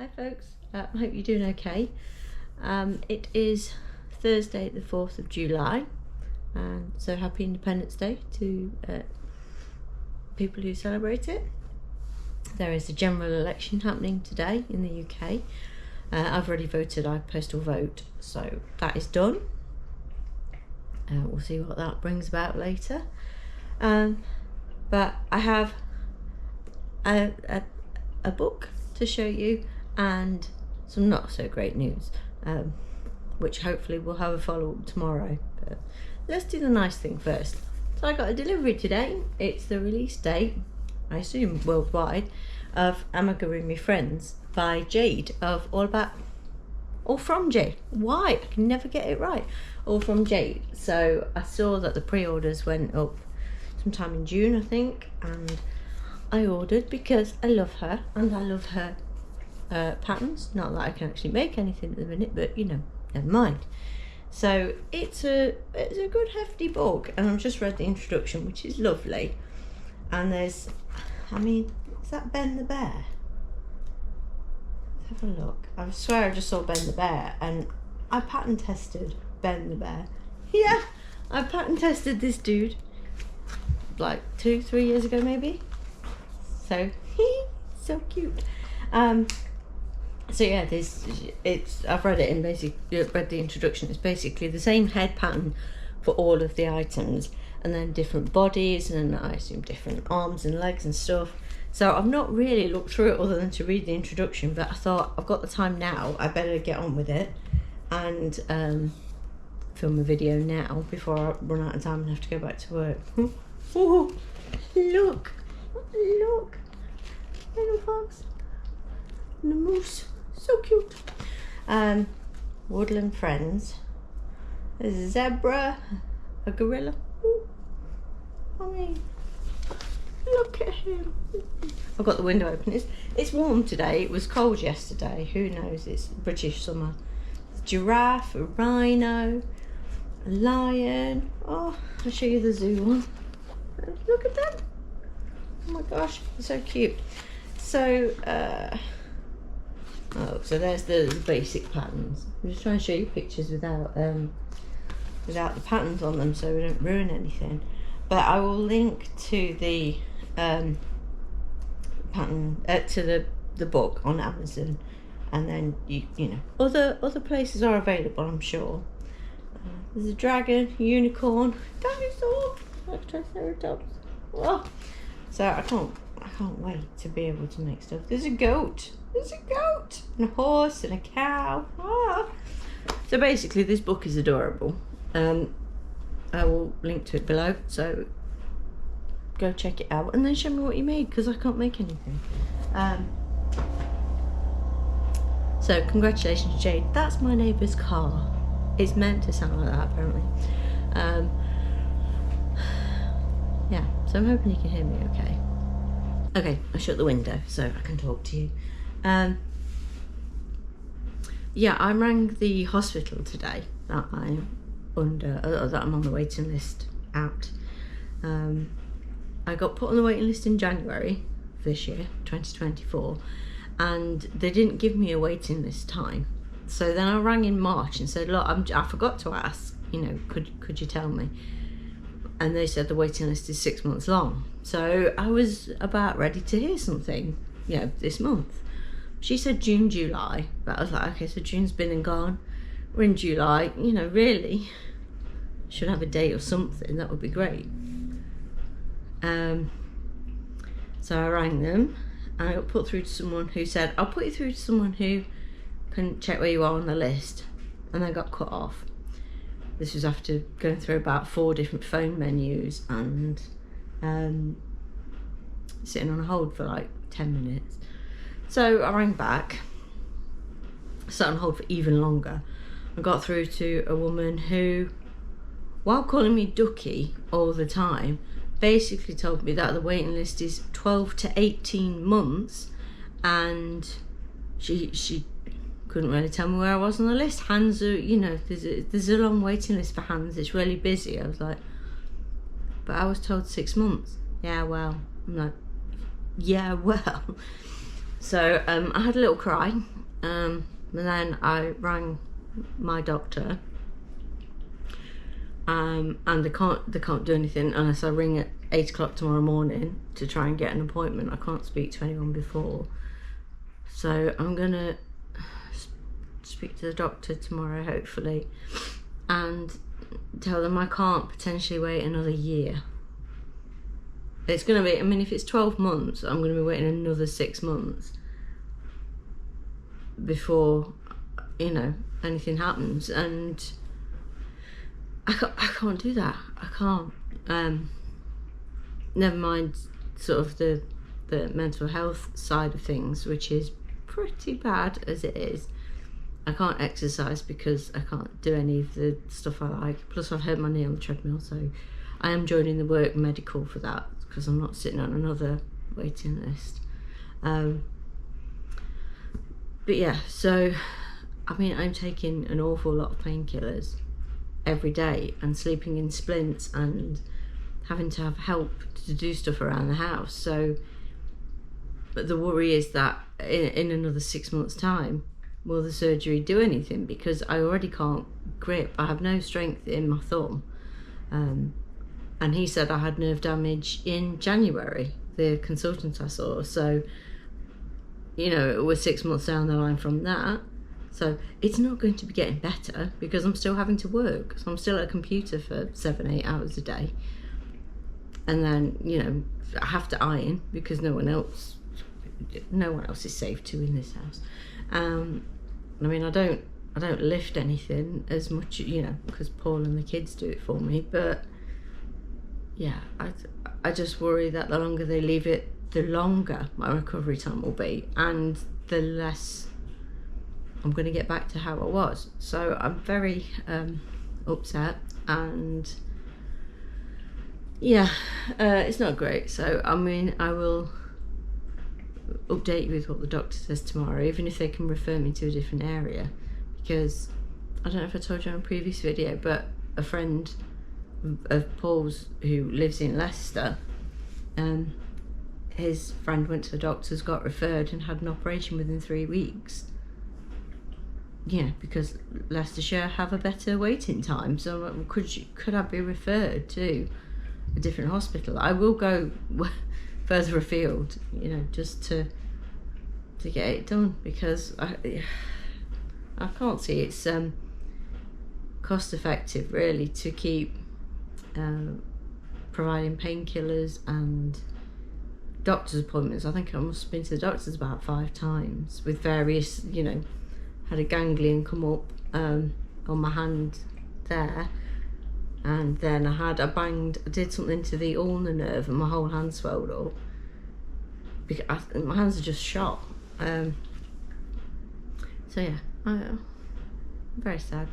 Hi folks, I hope you're doing okay. It is Thursday the 4th of July, and so happy Independence Day to people who celebrate it. There is a general election happening today in the UK. I've already voted, I postal vote, so that is done. We'll see what that brings about later. But I have a book to show you and some not so great news, which hopefully we'll have a follow-up tomorrow. But let's do the nice thing first. So I got a delivery today. It's the release date, I assume worldwide, of Amigurumi Friends by Jade of All From Jade. Why? I can never get it right. All From Jade. So I saw that the pre-orders went up sometime in June, I think, and I ordered because I love her and I love her patterns. Not that I can actually make anything at the minute, but you know, never mind. So it's a good hefty book, and I've just read the introduction, which is lovely. And there's, I mean, is that Ben the Bear? Let's have a look. I swear I just saw Ben the Bear, and I pattern tested Ben the Bear. Yeah, I pattern tested this dude like 2-3 years ago maybe. So so cute. So yeah, I've read it in read the introduction. It's basically the same head pattern for all of the items, and then different bodies, and I assume different arms and legs and stuff. So I've not really looked through it other than to read the introduction, but I thought I've got the time now, I better get on with it and film a video now before I run out of time and have to go back to work. Oh, look, little fox and a moose, so cute. Woodland Friends. There's a zebra, a gorilla. Ooh. I mean, look at him. I've got the window open. It's warm today. It was cold yesterday. Who knows? It's British summer. A giraffe, a rhino, a lion. Oh, I'll show you the zoo one. Look at them. Oh my gosh, they're so cute. So, so there's the basic patterns. I'm just trying to show you pictures without the patterns on them, so we don't ruin anything. But I will link to the pattern to the book on Amazon, and then you know other places are available, I'm sure. There's a dragon, unicorn, dinosaur, triceratops. Oh, so I can't wait to be able to make stuff. There's a goat, and a horse, and a cow. Ah. So basically, this book is adorable. I will link to it below, so go check it out and then show me what you made, because I can't make anything. So congratulations, Jade. That's my neighbour's car. It's meant to sound like that, apparently. Yeah, so I'm hoping you can hear me okay. Okay, I shut the window so I can talk to you. Yeah, I rang the hospital today that I'm that I'm on the waiting list at. I got put on the waiting list in January this year, 2024, and they didn't give me a waiting list time. So then I rang in March and said, look, I forgot to ask, you know, could you tell me? And they said the waiting list is 6 months long. So I was about ready to hear something, you know, this month. She said June, July, but I was like, okay, so June's been and gone. We're in July, you know, really should have a date or something. That would be great. So I rang them, and I got put through to someone who said, I'll put you through to someone who can check where you are on the list, and I got cut off. This was after going through about 4 different phone menus and sitting on a hold for like 10 minutes. So I rang back, sat on hold for even longer. I got through to a woman who, while calling me Ducky all the time, basically told me that the waiting list is 12 to 18 months, and she couldn't really tell me where I was on the list. Hands are, you know, there's a long waiting list for hands. It's really busy. I was like, but I was told 6 months. Yeah, well. I'm like, yeah, well. So I had a little cry, and then I rang my doctor, and they can't do anything unless I ring at 8 o'clock tomorrow morning to try and get an appointment. I can't speak to anyone before, so I'm gonna speak to the doctor tomorrow, hopefully, and tell them I can't potentially wait another year. It's gonna be, I mean, if it's 12 months, I'm gonna be waiting another 6 months before, you know, anything happens, and I can't do that. I can't. Never mind sort of the mental health side of things, which is pretty bad as it is. I can't exercise because I can't do any of the stuff I like. Plus I've hurt my knee on the treadmill, so I am joining the work medical for that because I'm not sitting on another waiting list. But yeah, so I mean, I'm taking an awful lot of painkillers every day and sleeping in splints and having to have help to do stuff around the house. So, but the worry is that in another 6 months' time, will the surgery do anything? Because I already can't grip. I have no strength in my thumb. And he said I had nerve damage in January, the consultant I saw. So, you know, we're 6 months down the line from that. So it's not going to be getting better because I'm still having to work. So I'm still at a computer for 7-8 hours a day. And then, you know, I have to iron because no one else is safe to in this house. I mean, I don't lift anything as much, you know, because Paul and the kids do it for me. But yeah, I just worry that the longer they leave it, the longer my recovery time will be, and the less I'm going to get back to how I was. So I'm very upset, and yeah, it's not great. So I mean, I will update you with what the doctor says tomorrow, even if they can refer me to a different area, because I don't know if I told you in a previous video, but a friend of Paul's who lives in Leicester, his friend went to the doctors, got referred, and had an operation within 3 weeks. Yeah, because Leicestershire have a better waiting time. So I'm like, could I be referred to a different hospital? I will go further afield, you know, just to get it done, because I can't see it's cost effective really to keep providing painkillers and doctor's appointments. I think I must have been to the doctors about 5 times with various, you know, had a ganglion come up on my hand there, and then I did something to the ulnar nerve and my whole hand swelled up because my hands are just shot. So yeah, I'm very sad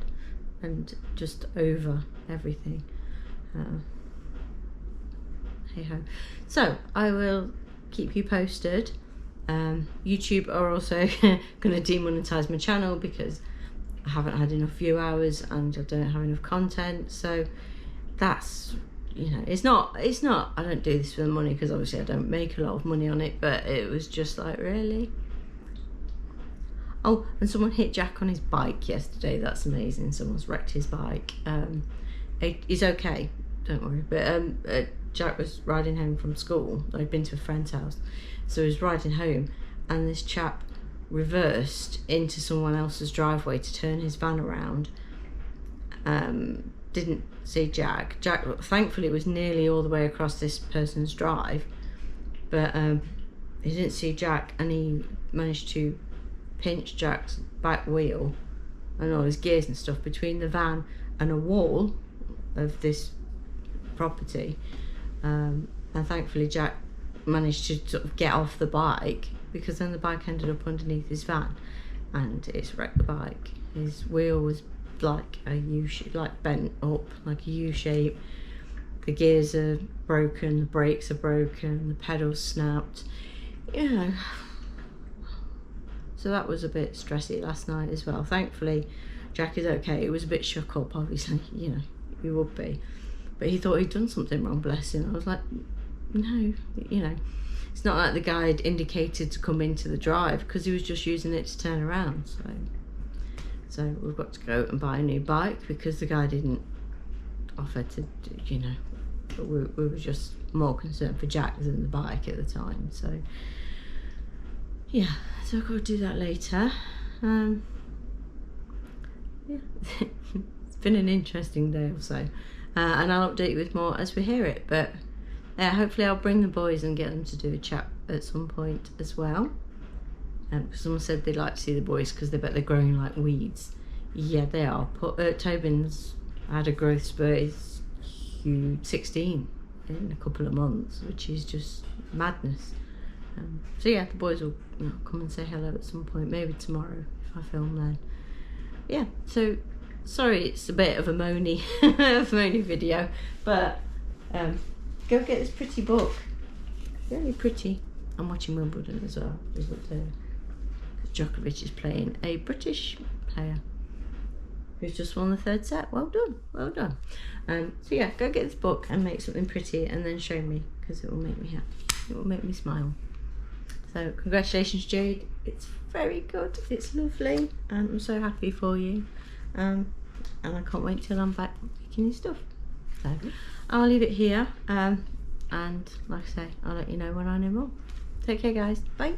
and just over everything. Hey ho. So I will keep you posted. YouTube are also going to demonetize my channel because I haven't had enough view hours and I don't have enough content. So that's, you know, it's not I don't do this for the money, because obviously I don't make a lot of money on it, but it was just like, really? Oh, and someone hit Jack on his bike yesterday. That's amazing. Someone's wrecked his bike. He's okay, don't worry, but Jack was riding home from school. I'd been to a friend's house, so he was riding home, and this chap reversed into someone else's driveway to turn his van around. Didn't see Jack. Jack thankfully was nearly all the way across this person's drive, but he didn't see Jack, and he managed to pinch Jack's back wheel and all his gears and stuff between the van and a wall of this property. And thankfully Jack managed to sort of get off the bike, because then the bike ended up underneath his van and it's wrecked the bike. His wheel was like a U-shape, like bent up like a U-shape. The gears are broken, the brakes are broken, the pedals snapped, you know. So that was a bit stressy last night as well. Thankfully Jack is okay. It was a bit shook up, obviously, you know, he would be, but he thought he'd done something wrong, bless him. I was like, no, you know. it's not like the guide indicated to come into the drive, because he was just using it to turn around. So we've got to go and buy a new bike, because the guy didn't offer to, you know, but we were just more concerned for Jack than the bike at the time. So yeah, so I've got to do that later. Yeah, it's been an interesting day or so, and I'll update you with more as we hear it. But hopefully I'll bring the boys and get them to do a chat at some point as well. Because someone said they'd like to see the boys because they bet they're growing like weeds. Yeah, they are. Tobin's had a growth spurt. He's huge, 16 in a couple of months, which is just madness. So yeah, the boys will, you know, come and say hello at some point, maybe tomorrow if I film then. Yeah, so sorry it's a bit of a moany video, but go get this pretty book. Very pretty. I'm watching Wimbledon as well. Djokovic is playing a British player who's just won the 3rd set. Well done, well done. So yeah, go get this book and make something pretty, and then show me, because it will make me happy. It will make me smile. So congratulations, Jade. It's very good. It's lovely, and I'm so happy for you. And I can't wait till I'm back making new stuff. So I'll leave it here. And like I say, I'll let you know when I know more. Take care, guys. Bye.